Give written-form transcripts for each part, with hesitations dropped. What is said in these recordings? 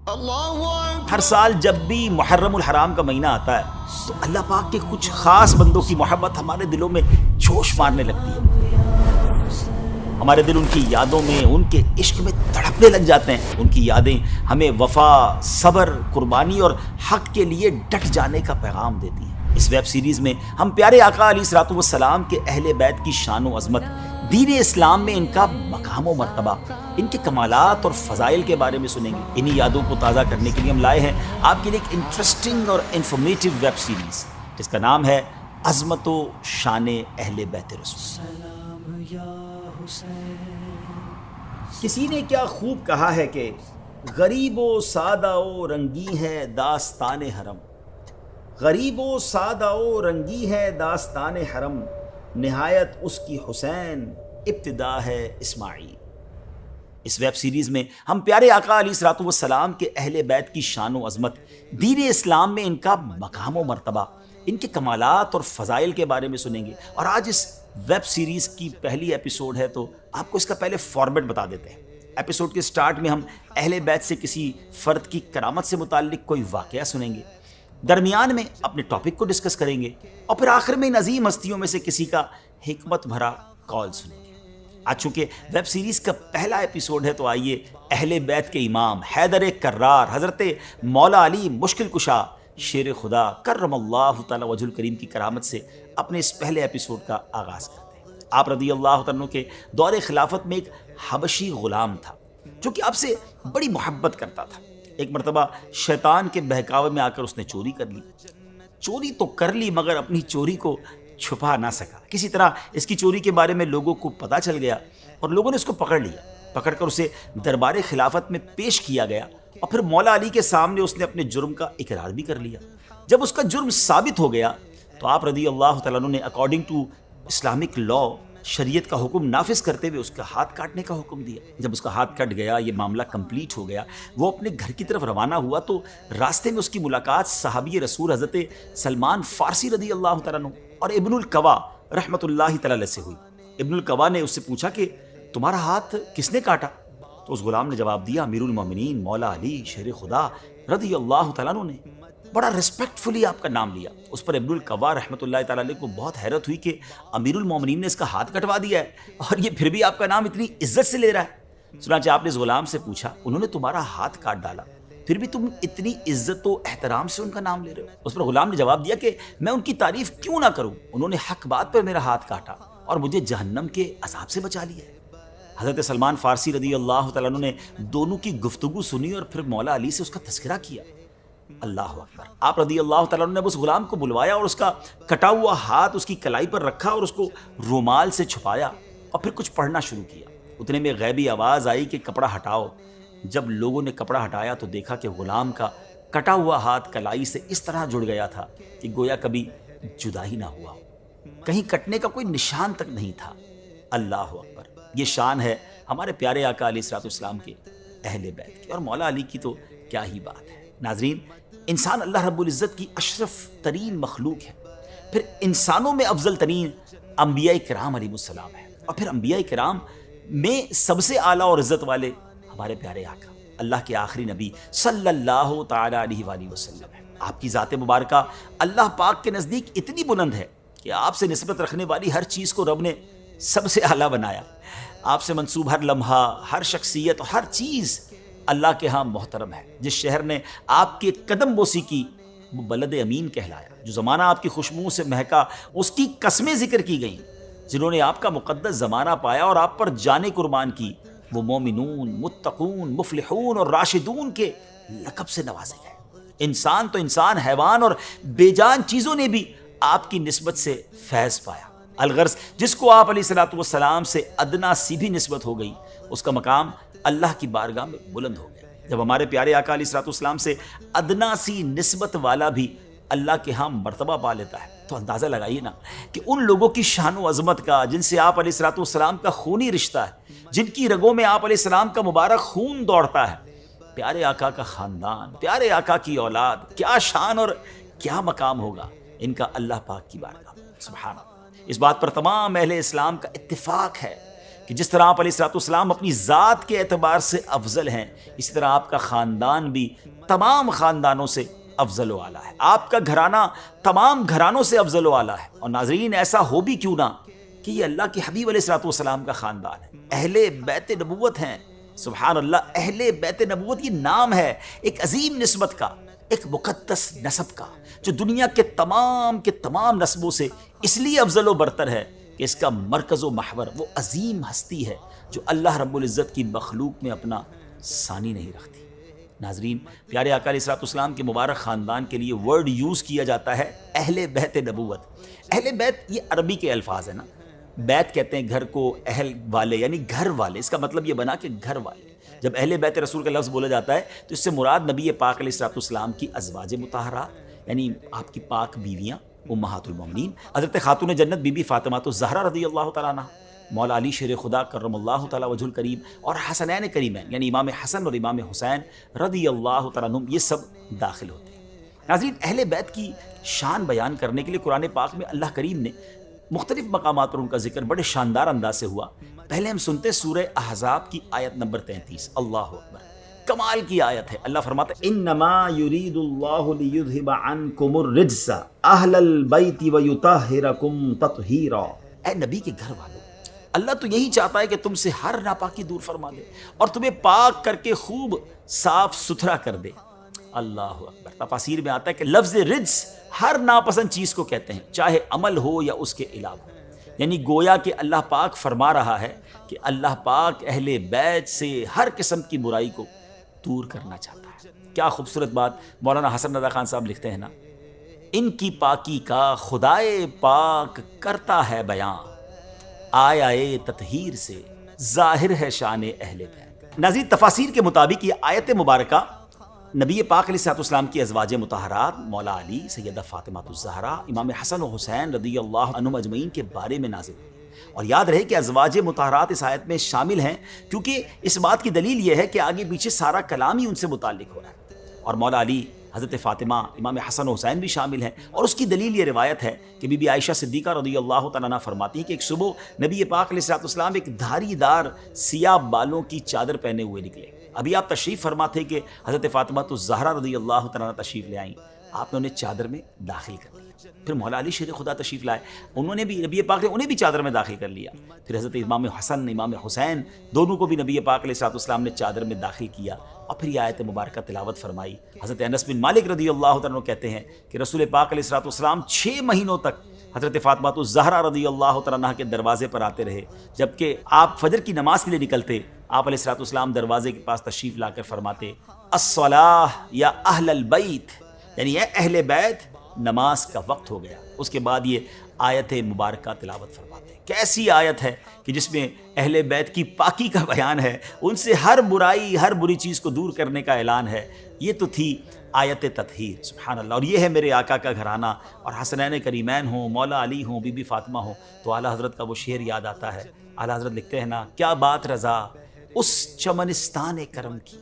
ہر سال جب بھی محرم الحرام کا مہینہ آتا ہے تو اللہ پاک کے کچھ خاص بندوں کی محبت ہمارے دلوں میں جوش مارنے لگتی ہے. ہمارے دل ان کی یادوں میں، ان کے عشق میں تڑپنے لگ جاتے ہیں. ان کی یادیں ہمیں وفا، صبر، قربانی اور حق کے لیے ڈٹ جانے کا پیغام دیتی ہیں. اس ویب سیریز میں ہم پیارے آقا علیہ الصلوۃ والسلام کے اہل بیت کی شان و عظمت، دین اسلام میں ان کا مقام و مرتبہ، ان کے کمالات اور فضائل کے بارے میں سنیں گے. انہی یادوں کو تازہ کرنے کے لیے ہم لائے ہیں آپ کے لیے ایک انٹرسٹنگ اور انفارمیٹیو ویب سیریز جس کا نام ہے عظمت و شان اہل بیت رسول. کسی نے کیا خوب کہا ہے کہ غریب و سادہ و رنگی ہے داستان حرم، غریب و سادہ و رنگی ہے داستان حرم، نہایت اس کی حسین ابتدا ہے اسماعیل. اس ویب سیریز میں ہم پیارے آقا علیہ الصلوۃ والسلام کے اہل بیت کی شان و عظمت، دین اسلام میں ان کا مقام و مرتبہ، ان کے کمالات اور فضائل کے بارے میں سنیں گے. اور آج اس ویب سیریز کی پہلی ایپیسوڈ ہے تو آپ کو اس کا پہلے فارمیٹ بتا دیتے ہیں. ایپیسوڈ کے سٹارٹ میں ہم اہل بیت سے کسی فرد کی کرامت سے متعلق کوئی واقعہ سنیں گے، درمیان میں اپنے ٹاپک کو ڈسکس کریں گے اور پھر آخر میں ان عظیم ہستیوں میں سے کسی کا حکمت بھرا کال سنیں گے. آج چونکہ ویب سیریز کا پہلا ایپیسوڈ ہے تو آئیے اہل بیت کے امام حیدر کرار حضرت مولا علی مشکل کشا شیر خدا کرم اللہ تعالی وجہ الکریم کی کرامت سے اپنے اس پہلے ایپیسوڈ کا آغاز کرتے ہیں. آپ رضی اللہ عنہ کے دور خلافت میں ایک حبشی غلام تھا جو کہ آپ سے بڑی محبت کرتا تھا. ایک مرتبہ شیطان کے بہکاوے میں آ کر اس نے چوری کر لی. چوری تو کر لی مگر اپنی چوری کو چھپا نہ سکا. کسی طرح اس کی چوری کے بارے میں لوگوں کو پتہ چل گیا اور لوگوں نے اس کو پکڑ لیا. پکڑ کر اسے دربار خلافت میں پیش کیا گیا اور پھر مولا علی کے سامنے اس نے اپنے جرم کا اقرار بھی کر لیا. جب اس کا جرم ثابت ہو گیا تو آپ رضی اللہ تعالیٰ عنہ نے اکارڈنگ ٹو اسلامک لا، شریعت کا حکم نافذ کرتے ہوئے اس کا ہاتھ کاٹنے کا حکم دیا. جب اس کا ہاتھ کٹ گیا، یہ معاملہ کمپلیٹ ہو گیا، وہ اپنے گھر کی طرف روانہ ہوا تو راستے میں اس کی ملاقات صحابی رسول حضرت سلمان فارسی رضی اللہ تعالیٰ عنہ اور ابن القوا رحمۃ اللہ تعالیٰ علیہ سے ہوئی. ابن القوا نے اس سے پوچھا کہ تمہارا ہاتھ کس نے کاٹا؟ تو اس غلام نے جواب دیا امیر المومنین مولا علی شیر خدا رضی اللہ تعالیٰ عنہ نے. بڑا ریسپیکٹفلی آپ کا نام لیا. اس پر ابن القوا رحمۃ اللہ تعالیٰ علیہ کو بہت حیرت ہوئی کہ امیر المومنین نے اس کا ہاتھ کٹوا دیا ہے اور یہ پھر بھی آپ کا نام اتنی عزت سے لے رہا ہے. چنانچہ آپ نے اس غلام سے پوچھا، انہوں نے تمہارا ہاتھ کاٹ ڈالا پھر بھی تم اتنی عزت و احترام سے ان کا نام لے رہے ہو؟ اس پر غلام نے جواب دیا کہ میں ان کی تعریف کیوں نہ کروں، انہوں نے حق بات پر میرا ہاتھ کاٹا اور مجھے جہنم کے عذاب سے بچا لیا. حضرت سلمان فارسی رضی اللہ تعالیٰ عنہ نے دونوں کی گفتگو سنی اور پھر مولا علی سے اس کا تذکرہ کیا. اللہ اکبر. آپ رضی اللہ تعالیٰ عنہ نے اس غلام کو بلوایا اور اس کا کٹا ہوا ہاتھ اس کی کلائی پر رکھا اور اس کو رومال سے چھپایا اور پھر کچھ پڑھنا شروع کیا. اتنے میں غیبی آواز آئی کہ کپڑا ہٹاؤ. جب لوگوں نے کپڑا ہٹایا تو دیکھا کہ غلام کا کٹا ہوا ہاتھ کلائی سے اس طرح جڑ گیا تھا کہ گویا کبھی جدا ہی نہ ہوا، کہیں کٹنے کا کوئی نشان تک نہیں تھا. اللہ اکبر. یہ شان ہے ہمارے پیارے آقا علیہ الصلوۃ والسلام کے اہل بیت کی، اور مولا علی کی تو کیا ہی بات ہے. ناظرین، انسان اللہ رب العزت کی اشرف ترین مخلوق ہے، پھر انسانوں میں افضل ترین انبیاء کرام علیہ السلام ہے، اور پھر انبیاء کرام میں سب سے اعلیٰ اور عزت والے ہمارے پیارے آقا اللہ کے آخری نبی صلی اللہ تعالی علیہ وآلہ وسلم ہے. آپ کی ذات مبارکہ اللہ پاک کے نزدیک اتنی بلند ہے کہ آپ سے نسبت رکھنے والی ہر چیز کو رب نے سب سے اعلیٰ بنایا. آپ سے منسوب ہر لمحہ، ہر شخصیت، ہر چیز اللہ کے ہاں محترم ہے. جس شہر نے آپ کے قدم بوسی کی وہ بلد امین کہلایا. جو زمانہ آپ کی خوشبو سے مہکا اس کی قسمیں ذکر کی گئیں. جنہوں نے آپ کا مقدس زمانہ پایا اور آپ پر جانیں قربان کی وہ مومنون، متقون، مفلحون اور راشدون کے لقب سے نوازے گئے. انسان تو انسان، حیوان اور بے جان چیزوں نے بھی آپ کی نسبت سے فیض پایا. الغرض جس کو آپ علیہ الصلوۃ والسلام سے ادنا سی بھی نسبت ہو گئی اس کا مقام اللہ کی بارگاہ میں بلند ہو گیا. جب ہمارے پیارے آقا علیہ الصلوۃ والسلام سے ادنا سی نسبت والا بھی اللہ کے ہاں مرتبہ پا لیتا ہے تو اندازہ لگائیے نا کہ ان لوگوں کی شان و عظمت کا جن سے آپ علیہ الصلوۃ والسلام کا خونی رشتہ ہے، جن کی رگوں میں آپ علیہ السلام کا مبارک خون دوڑتا ہے. پیارے آقا کا خاندان، پیارے آقا کی اولاد، کیا شان اور کیا مقام ہوگا ان کا اللہ پاک کی بارگاہ میں. سبحان اللہ. اس بات پر تمام اہل اسلام کا اتفاق ہے کہ جس طرح آپ علیہ الصلوۃ والسلام اپنی ذات کے اعتبار سے افضل ہیں، اسی طرح آپ کا خاندان بھی تمام خاندانوں سے افضل و اعلیٰ ہے، آپ کا گھرانہ تمام گھرانوں سے افضل و اعلیٰ ہے۔ اور ناظرین، ایسا ہو بھی کیوں نہ کہ یہ اللہ کے حبیب علیہ الصلوۃ والسلام کا خاندان ہے، اہل بیت نبوت ہیں۔ سبحان اللہ، اہل بیت نبوت یہ نام ہے ایک عظیم نسبت کا، ایک مقدس نسب کا، جو دنیا کے تمام نسبوں سے اس لیے افضل و برتر ہے کہ اس کا مرکز و محور وہ عظیم ہستی ہے جو اللہ رب العزت کی مخلوق میں اپنا ثانی نہیں رکھتی۔ ناظرین، پیارے آقا علیہ الصلوۃ والسلام کے مبارک خاندان کے لیے ورڈ یوز کیا جاتا ہے اہل بیت نبوت۔ اہل بیت یہ عربی کے الفاظ ہیں نا، بیت کہتے ہیں گھر کو، اہل والے یعنی گھر والے، اس کا مطلب یہ بنا کہ گھر والے۔ جب اہل بیت رسول کا لفظ بولا جاتا ہے تو اس سے مراد نبی پاک علیہ الصلوۃ والسلام کی ازواج مطہرات، یعنی آپ کی پاک بیویاں امہات المومنین، حضرت خاتون جنت بی بی فاطمہ الزہرا رضی اللہ تعالیٰ عنہ، مولا علی شیر خدا کرم اللہ تعالیٰ وجہ الکریم، اور حسنین کریمین یعنی امام حسن اور امام حسین رضی اللہ تعالیٰ عنہم، یہ سب داخل ہوتے ہیں۔ ناظرین، اہل بیت کی شان بیان کرنے کے لیے قرآن پاک میں اللہ کریم نے مختلف مقامات پر ان کا ذکر بڑے شاندار انداز سے ہوا۔ پہلے ہم سنتے سورہ احزاب کی آیت نمبر 33، اللہ اکبر، کمال کی آیت ہے۔ اللہ فرماتا ہے انما یرید اللہ لیذھب عنکم الرجس اہل البیت ویطہرکم تطہیرا۔ اے نبی کے گھر والوں، اللہ تو یہی چاہتا ہے کہ تم سے ہر ناپاکی دور فرما دے اور تمہیں پاک کر کے خوب صاف ستھرا کر دے۔ اللہ اکبر۔ تفاسیر میں آتا ہے کہ لفظ رجس ہر ناپسند چیز کو کہتے ہیں، چاہے عمل ہو یا اس کے علاوہ، یعنی گویا کہ اللہ پاک فرما رہا ہے کہ اللہ پاک اہل بیت سے ہر قسم کی برائی کو دور کرنا چاہتا ہے۔ کیا خوبصورت بات مولانا حسن رضا خان صاحب لکھتے ہیں نا، ان کی پاکی کا خدائے پاک کرتا ہے بیاں، آیا تطہیر سے ظاہر ہے شان اہل بیت۔ ناظرین، تفاسیر کے مطابق یہ آیت مبارکہ نبی پاک علیہ الصلوۃ والسلام کی ازواج مطہرات مولا علی، سیدہ فاطمہ الزہرا، امام حسن و حسین رضی اللہ عنہم اجمعین کے بارے میں نازل ہوئی۔ اور یاد رہے کہ ازواج مطہرات اس آیت میں شامل ہیں، کیونکہ اس بات کی دلیل یہ ہے کہ آگے پیچھے سارا کلام ہی ان سے متعلق ہو رہا ہے، اور مولا علی، حضرت فاطمہ، امام حسن و حسین بھی شامل ہیں۔ اور اس کی دلیل یہ روایت ہے کہ بی بی عائشہ صدیقہ رضی اللہ تعالیٰ عنہ فرماتی ہیں کہ ایک صبح نبی پاک علیہ الصلوۃ والسلام ایک دھاری دار سیاہ بالوں کی چادر پہنے ہوئے نکلے۔ ابھی آپ تشریف فرما تھے کہ حضرت فاطمہ الزہرا رضی اللہ تعالیٰ عنہ تشریف لے آئیں، آپ نے انہیں چادر میں داخل کر لیا۔ پھر مولا علی شیر خدا تشریف لائے، انہوں نے بھی نبی پاک نے انہیں بھی چادر میں داخل کر لیا۔ پھر حضرت امام حسن، امام حسین، دونوں کو بھی نبی پاک علیہ الصلوۃ والسلام نے چادر میں داخل کیا، اور پھر یہ آیت مبارکہ تلاوت فرمائی۔ حضرت انس بن مالک رضی اللہ تعالیٰ عنہ کہتے ہیں کہ رسول پاک علیہ الصلوۃ والسلام 6 مہینوں تک حضرت فاطمہ الزہرا رضی اللہ تعالیٰ عنہ کے دروازے پر آتے رہے، جبکہ آپ فجر کی نماز کے لیے نکلتے، آپ علیہ الصلوۃ والسلام دروازے کے پاس تشریف لا کر فرماتے الصلاۃ یا اہل البیت، یعنی اے اہل بیت، نماز کا وقت ہو گیا۔ اس کے بعد یہ آیت مبارکہ تلاوت فرماتے ہیں۔ کیسی آیت ہے کہ جس میں اہل بیت کی پاکی کا بیان ہے، ان سے ہر برائی، ہر بری چیز کو دور کرنے کا اعلان ہے۔ یہ تو تھی آیت تطہیر، سبحان اللہ۔ اور یہ ہے میرے آقا کا گھرانہ، اور حسنین کریمین ہوں، مولا علی ہوں، بی بی فاطمہ ہوں، تو اعلیٰ حضرت کا وہ شعر یاد آتا ہے۔ اعلیٰ حضرت لکھتے ہیں نا، کیا بات رضا اس چمنستان کرم کی،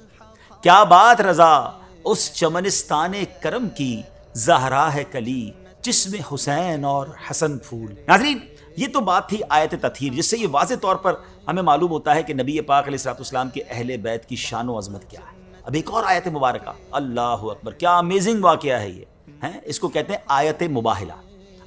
کیا بات رضا اس چمنستان کرم کی، زہرا ہے کلی جس میں حسین اور حسن پھول۔ ناظرین، یہ تو بات تھی آیت تطہیر، جس سے یہ واضح طور پر ہمیں معلوم ہوتا ہے کہ نبی پاک علیہ الصلوۃ والسلام کے اہل بیت کی شان و عظمت کیا ہے۔ اب ایک اور آیت مبارکہ، اللہ اکبر، کیا امیزنگ واقعہ ہے یہ، اس کو کہتے ہیں آیت مباہلہ۔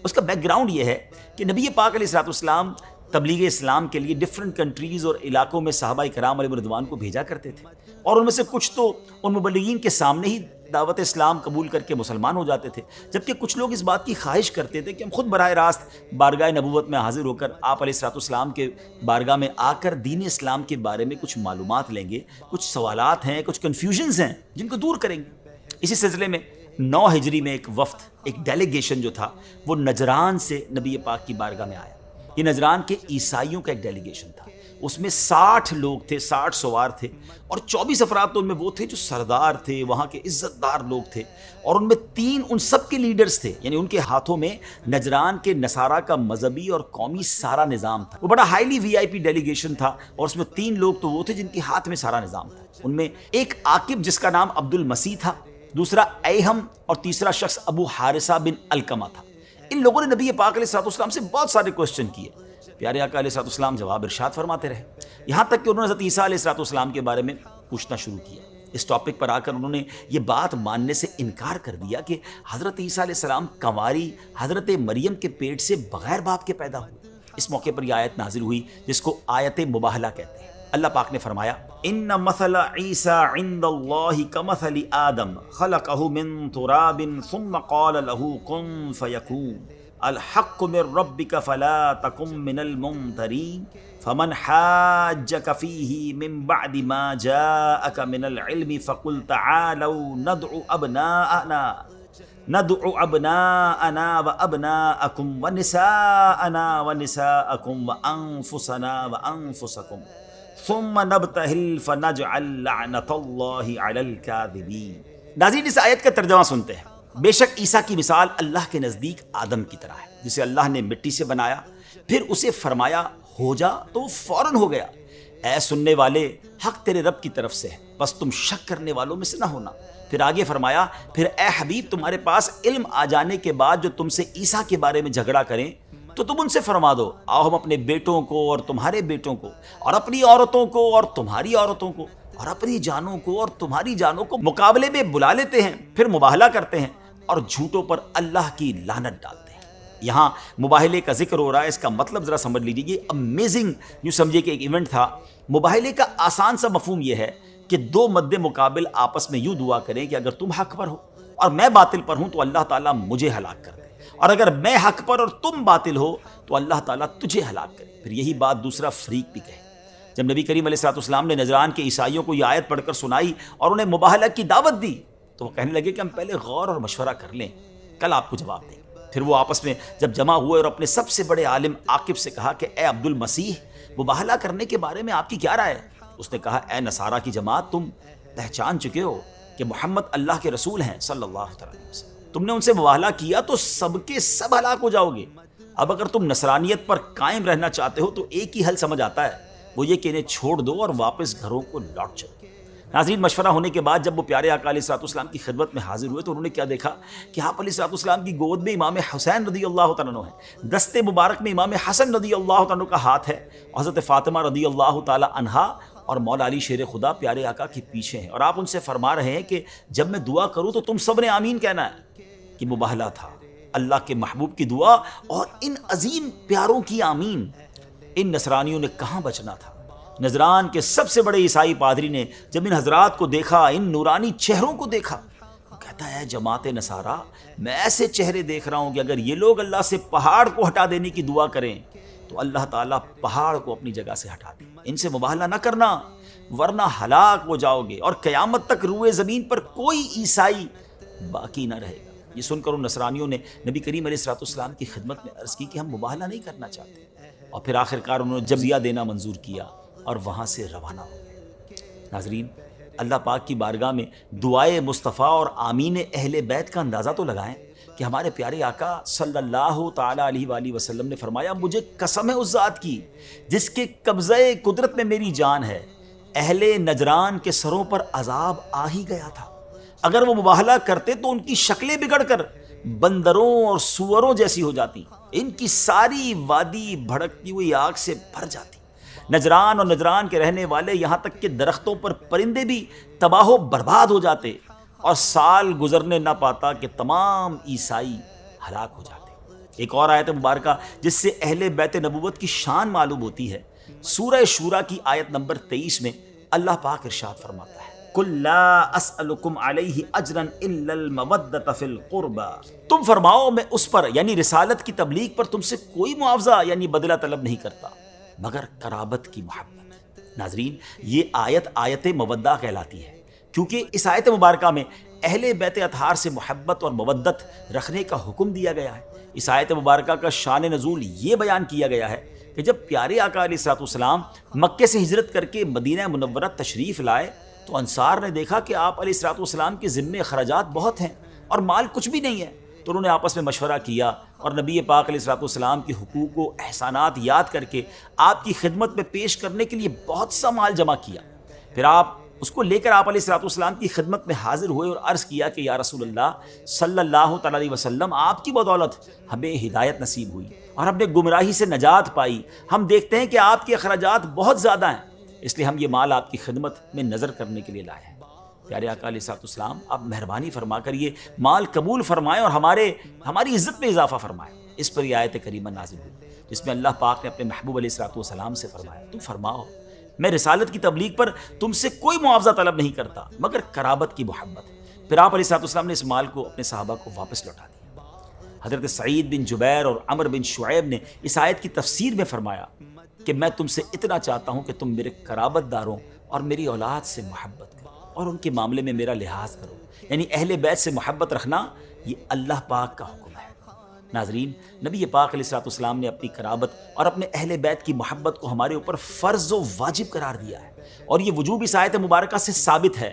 اس کا بیک گراؤنڈ یہ ہے کہ نبی پاک علیہ الصلوۃ والسلام تبلیغ اسلام کے لیے ڈفرینٹ کنٹریز اور علاقوں میں صحابہ کرام علیہم رضوان کو بھیجا کرتے تھے، اور ان میں سے کچھ تو ان مبلغین کے سامنے ہی دعوت اسلام قبول کر کے مسلمان ہو جاتے تھے، جبکہ کچھ لوگ اس بات کی خواہش کرتے تھے کہ ہم خود براہ راست بارگاہ نبوت میں حاضر ہو کر آپ علیہ الصلوۃ والسلام کے بارگاہ میں آ کر دین اسلام کے بارے میں کچھ معلومات لیں گے، کچھ سوالات ہیں، کچھ کنفیوژنز ہیں جن کو دور کریں گے۔ اسی سلسلے میں 9 ہجری میں ایک وفد، ایک ڈیلیگیشن جو تھا، وہ نجران سے نبی پاک کی بارگاہ میں آیا۔ یہ نجران کے عیسائیوں کا ایک ڈیلیگیشن تھا، اس میں 60 لوگ تھے، 60 سوار تھے، اور 24 افراد تو ان میں وہ تھے جو سردار تھے، وہاں کے عزت دار لوگ تھے، اور ان میں 3 ان سب کے لیڈرز تھے، یعنی ان کے ہاتھوں میں نجران کے نصارہ کا مذہبی اور قومی سارا نظام تھا۔ وہ بڑا ہائیلی VIP ڈیلیگیشن تھا، اور اس میں 3 لوگ تو وہ تھے جن کے ہاتھ میں سارا نظام تھا۔ ان میں ایک عاقب جس کا نام عبد المسیح تھا، دوسرا ایہم، اور تیسرا شخص ابو حارثہ بن القمہ تھا۔ ان لوگوں نے نبی پاک علیہ الصلوۃ والسلام سے بہت سارے کوسچن کیے، پیارے آقا علیہ السلام جواب ارشاد فرماتے رہے، یہاں تک کہ انہوں نے حضرت عیسیٰ علیہ السلام کے بارے میں پوچھنا شروع کیا۔ اس ٹاپک پر آ کر انہوں نے یہ بات ماننے سے انکار کر دیا کہ حضرت عیسیٰ علیہ السلام کنواری حضرت مریم کے پیٹ سے بغیر باپ کے پیدا ہوئے۔ اس موقع پر یہ آیت نازل ہوئی جس کو آیت مباہلہ کہتے ہیں۔ اللہ پاک نے فرمایا، ان مثل عیسیٰ عند اللہ کمثل آدم خلقہ من تراب ثم قال له کن فیکون الحق من ربک فلا تکن من الممترین فمن حاجك فيه من بعد ما جاءك من العلم فقل تعالوا ندعو أبناءنا وأبناءكم ونساءنا ونساءكم وأنفسنا وأنفسكم ثم نبتهل فنجعل لعنة الله على الكاذبين۔ ناظرین، اس آیت کا ترجمہ سنتے ہیں۔ بے شک عیسیٰ کی مثال اللہ کے نزدیک آدم کی طرح ہے، جسے اللہ نے مٹی سے بنایا، پھر اسے فرمایا ہو جا تو فوراً ہو گیا۔ اے سننے والے، حق تیرے رب کی طرف سے ہے، بس تم شک کرنے والوں میں سے نہ ہونا۔ پھر آگے فرمایا، پھر اے حبیب تمہارے پاس علم آ جانے کے بعد جو تم سے عیسیٰ کے بارے میں جھگڑا کریں تو تم ان سے فرما دو، آؤ ہم اپنے بیٹوں کو اور تمہارے بیٹوں کو اور اپنی عورتوں کو اور تمہاری عورتوں کو اور اپنی جانوں کو اور تمہاری جانوں کو مقابلے میں بلا لیتے ہیں، پھر مباہلہ کرتے ہیں اور جھوٹوں پر اللہ کی لعنت ڈالتے ہیں۔ یہاں مباہلے کا ذکر ہو رہا ہے، اس کا مطلب ذرا سمجھ لیجیے۔ یہ امیزنگ یوں سمجھے کہ ایک ایونٹ تھا۔ مباہلے کا آسان سا مفہوم یہ ہے کہ دو مد مقابل آپس میں یوں دعا کریں کہ اگر تم حق پر ہو اور میں باطل پر ہوں تو اللہ تعالیٰ مجھے ہلاک کر دے، اور اگر میں حق پر اور تم باطل ہو تو اللہ تعالیٰ تجھے ہلاک کرے۔ پھر یہی بات دوسرا فریق بھی کہے۔ جب نبی کریم علیہ السلام نے نجران کے عیسائیوں کو یہ آیت پڑھ کر سنائی اور انہیں مباہلہ کی دعوت دی تو وہ کہنے لگے کہ ہم پہلے غور اور مشورہ کر لیں، کل آپ کو جواب دیں گے۔ پھر وہ آپس میں جب جمع ہوئے اور اپنے سب سے بڑے عالم عاقب سے کہا کہ اے عبد المسیح، مباہلہ کرنے کے بارے میں آپ کی کیا رائے ہے؟ اس نے کہا، اے نصارہ کی جماعت، تم پہچان چکے ہو کہ محمد اللہ کے رسول ہیں صلی اللہ علیہ وسلم، تم نے ان سے مباہلہ کیا تو سب کے سب ہلاک ہو جاؤ گے۔ اب اگر تم نصرانیت پر قائم رہنا چاہتے ہو تو ایک ہی حل سمجھ آتا ہے، وہ یہ کہ انہیں چھوڑ دو اور واپس گھروں کو لوٹ چلو۔ ناظرین، مشورہ ہونے کے بعد جب وہ پیارے آقا علیہ السلام کی خدمت میں حاضر ہوئے تو انہوں نے کیا دیکھا کہ آپ علیہ السلام کی گود میں امام حسین رضی اللہ تعالیٰ عنہ ہے، دستے مبارک میں امام حسن رضی اللہ تعالیٰ عنہ کا ہاتھ ہے، اور حضرت فاطمہ رضی اللہ تعالیٰ عنہا اور مولا علی شیر خدا پیارے آقا کے پیچھے ہیں، اور آپ ان سے فرما رہے ہیں کہ جب میں دعا کروں تو تم سب نے آمین کہنا ہے۔ کہ مباہلہ تھا، اللہ کے محبوب کی دعا اور ان عظیم پیاروں کی آمین۔ ان نصرانیوں نے کہاں بچنا تھا۔ نجران کے سب سے بڑے عیسائی پادری نے جب ان حضرات کو دیکھا، ان نورانی چہروں کو دیکھا، وہ کہتا ہے جماعت نصارہ، میں ایسے چہرے دیکھ رہا ہوں کہ اگر یہ لوگ اللہ سے پہاڑ کو ہٹا دینے کی دعا کریں تو اللہ تعالیٰ پہاڑ کو اپنی جگہ سے ہٹا دے۔ ان سے مباہلہ نہ کرنا ورنہ ہلاک ہو جاؤ گے، اور قیامت تک روئے زمین پر کوئی عیسائی باقی نہ رہے گا۔ یہ سن کر ان نصرانیوں نے نبی کریم علیہ السلام کی خدمت میں عرض کی کہ ہم مباہلہ نہیں کرنا چاہتے، اور پھر آخر کار انہوں نے جزیہ دینا منظور کیا اور وہاں سے روانہ ہو گئے۔ ناظرین، اللہ پاک کی بارگاہ میں دعائے مصطفیٰ اور آمین اہل بیت کا اندازہ تو لگائیں کہ ہمارے پیارے آقا صلی اللہ تعالیٰ علیہ وآلہ وسلم نے فرمایا، مجھے قسم ہے اس ذات کی جس کے قبضہ قدرت میں میری جان ہے، اہل نجران کے سروں پر عذاب آ ہی گیا تھا۔ اگر وہ مباہلہ کرتے تو ان کی شکلیں بگڑ کر بندروں اور سوروں جیسی ہو جاتی، ان کی ساری وادی بھڑکتی ہوئی آگ سے بھر جاتی۔ نجران اور نجران کے رہنے والے، یہاں تک کہ درختوں پر پرندے بھی تباہ و برباد ہو جاتے، اور سال گزرنے نہ پاتا کہ تمام عیسائی ہلاک ہو جاتے۔ ایک اور آیت مبارکہ جس سے اہل بیت نبوت کی شان معلوم ہوتی ہے، سورہ شورى کی آیت نمبر 23 میں اللہ پاک ارشاد فرماتا ہے، قُلْ لَا أَسْأَلُكُمْ عَلَيْهِ أَجْرًا إِلَّا الْمَوَدَّةَ فِي الْقُرْبَى، تم فرماؤ میں اس پر یعنی رسالت کی تبلیغ پر تم سے کوئی معاوضہ یعنی بدلہ طلب نہیں کرتا مگر قرابت کی محبت۔ ناظرین، یہ آیت مودہ کہلاتی ہے، کیونکہ اس آیت مبارکہ میں اہل بیت اطہار سے محبت اور مودت رکھنے کا حکم دیا گیا ہے۔ اس آیت مبارکہ کا شان نزول یہ بیان کیا گیا ہے کہ جب پیارے آقا علیہ السلام مکے سے ہجرت کر کے مدینہ منورہ تشریف لائے تو انصار نے دیکھا کہ آپ علیہ السلام کے ذمے اخراجات بہت ہیں اور مال کچھ بھی نہیں ہے، تو انہوں نے آپس میں مشورہ کیا اور نبی پاک علیہ السلام کے حقوق و احسانات یاد کر کے آپ کی خدمت میں پیش کرنے کے لیے بہت سا مال جمع کیا۔ پھر آپ اس کو لے کر آپ علیہ الصلوۃ والسلام کی خدمت میں حاضر ہوئے اور عرض کیا کہ یا رسول اللہ صلی اللہ تعالیٰ علیہ وسلم، آپ کی بدولت ہمیں ہدایت نصیب ہوئی اور ہم نے گمراہی سے نجات پائی. ہم دیکھتے ہیں کہ آپ کے اخراجات بہت زیادہ ہیں، اس لیے ہم یہ مال آپ کی خدمت میں نظر کرنے کے لیے لائے ہیں. پیارے آقا علیہ الصلوۃ والسلام، آپ مہربانی فرما کر یہ مال قبول فرمائیں اور ہماری عزت میں اضافہ فرمائیں. اس پر یہ آیت کریمہ نازل ہوئی جس میں اللہ پاک نے اپنے محبوب علیہ الصلوۃ والسلام سے فرمایا، تم فرماؤ میں رسالت کی تبلیغ پر تم سے کوئی معاوضہ طلب نہیں کرتا مگر قرابت کی محبت. پھر آپ علیہ الصلوۃ والسلام نے اس مال کو اپنے صحابہ کو واپس لوٹا دیا. حضرت سعید بن جبیر اور عمر بن شعیب نے اس آیت کی تفسیر میں فرمایا کہ میں تم سے اتنا چاہتا ہوں کہ تم میرے قرابت داروں اور میری اولاد سے محبت کرو اور ان کے معاملے میں میرا لحاظ کرو. یعنی اہل بیت سے محبت رکھنا یہ اللہ پاک کا حکم ہے. ناظرین، نبی پاک علیہ الصلوۃ والسلام نے اپنی قرابت اور اپنے اہل بیت کی محبت کو ہمارے اوپر فرض و واجب قرار دیا ہے، اور یہ وجوب اس آیت مبارکہ سے ثابت ہے.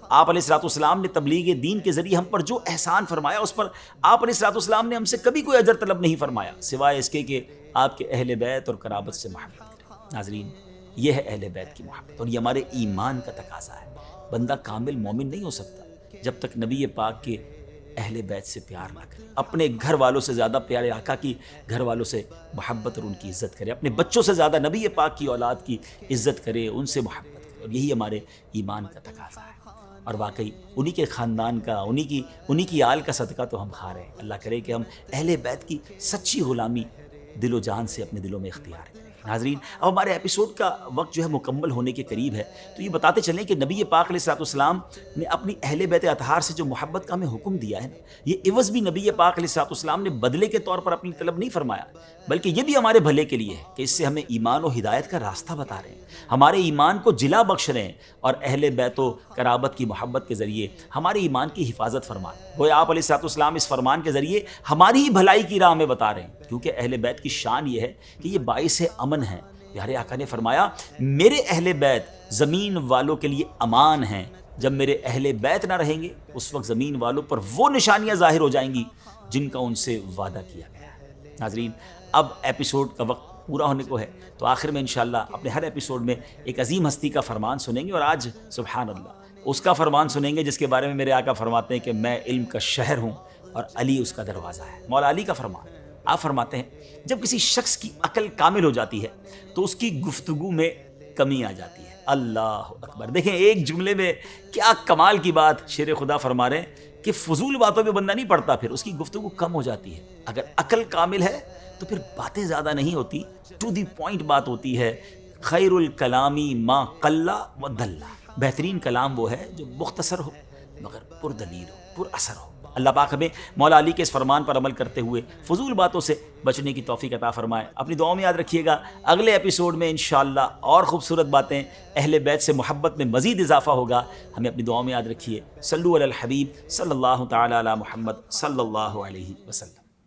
آپ علیہ الصلوۃ والسلام نے تبلیغ دین کے ذریعے ہم پر جو احسان فرمایا اس پر آپ علیہ الصلوۃ والسلام نے ہم سے کبھی کوئی اجر طلب نہیں فرمایا سوائے اس کے کہ آپ کے اہل بیت اور قرابت سے محبت کریں. ناظرین، یہ ہے اہل بیت کی محبت اور یہ ہمارے ایمان کا تقاضا ہے. بندہ کامل مومن نہیں ہو سکتا جب تک نبی پاک کے اہل بیت سے پیار نہ کرے، اپنے گھر والوں سے زیادہ پیارے آقا کی گھر والوں سے محبت اور ان کی عزت کرے، اپنے بچوں سے زیادہ نبی پاک کی اولاد کی عزت کرے، ان سے محبت کرے. اور یہی ہمارے ایمان کا تقاضا ہے. اور واقعی انہی کے خاندان کا، انہی کی آل کا صدقہ تو ہم کھا رہے ہیں. اللہ کرے کہ ہم اہل بیت کی سچی غلامی دل و جان سے اپنے دلوں میں اختیار کریں. ناظرین، اب ہمارے ایپیسوڈ کا وقت جو ہے مکمل ہونے کے قریب ہے، تو یہ بتاتے چلیں کہ نبی پاک علیہ الصلوۃ والسلام نے اپنی اہل بیت اطہار سے جو محبت کا ہمیں حکم دیا ہے نا، یہ عوض بھی نبی پاک علیہ الصلوۃ والسلام نے بدلے کے طور پر اپنی طلب نہیں فرمایا، بلکہ یہ بھی ہمارے بھلے کے لیے ہے کہ اس سے ہمیں ایمان و ہدایت کا راستہ بتا رہے ہیں، ہمارے ایمان کو جلا بخش رہے ہیں اور اہل بیت و قرابت کی محبت کے ذریعے ہمارے ایمان کی حفاظت فرمائیں. گویا آپ علیہ الصلوۃ والسلام اس فرمان کے ذریعے ہماری ہی بھلائی کی راہ میں بتا رہے ہیں، کیونکہ اہل بیت کی شان یہ ہے کہ یہ باعث امن ہے. پیارے آقا نے فرمایا میرے اہل بیت زمین والوں کے لیے امان ہیں. جب میرے اہل بیت نہ رہیں گے اس وقت زمین والوں پر وہ نشانیاں ظاہر ہو جائیں گی جن کا ان سے وعدہ کیا گیا ہے. ناظرین، اب ایپیسوڈ کا وقت پورا ہونے کو ہے، تو آخر میں انشاءاللہ اپنے ہر ایپیسوڈ میں ایک عظیم ہستی کا فرمان سنیں گے، اور آج سبحان اللہ اس کا فرمان سنیں گے جس کے بارے میں میرے آقا فرماتے ہیں کہ میں علم کا شہر ہوں اور علی اس کا دروازہ ہے. مولا علی کا فرمان. آپ فرماتے ہیں جب کسی شخص کی عقل کامل ہو جاتی ہے تو اس کی گفتگو میں کمی آ جاتی ہے. اللہ اکبر! دیکھیں ایک جملے میں کیا کمال کی بات شیر خدا فرما رہے ہیں کہ فضول باتوں پہ بندہ نہیں پڑتا، پھر اس کی گفتگو کم ہو جاتی ہے. اگر عقل کامل ہے تو پھر باتیں زیادہ نہیں ہوتی، ٹو دی پوائنٹ بات ہوتی ہے. خیر الکلامی ما قل و دل. بہترین کلام وہ ہے جو مختصر ہو مگر پر دلیل ہو، پر اثر ہو. اللہ پاک ہمیں مولا علی کے اس فرمان پر عمل کرتے ہوئے فضول باتوں سے بچنے کی توفیق عطا فرمائے. اپنی دعاؤں میں یاد رکھیے گا، اگلے ایپیسوڈ میں انشاءاللہ اور خوبصورت باتیں، اہل بیت سے محبت میں مزید اضافہ ہوگا. ہمیں اپنی دعاؤں میں یاد رکھیے. صلو علی الحبیب صلی اللہ تعالی علی محمد صلی اللہ علیہ وسلم.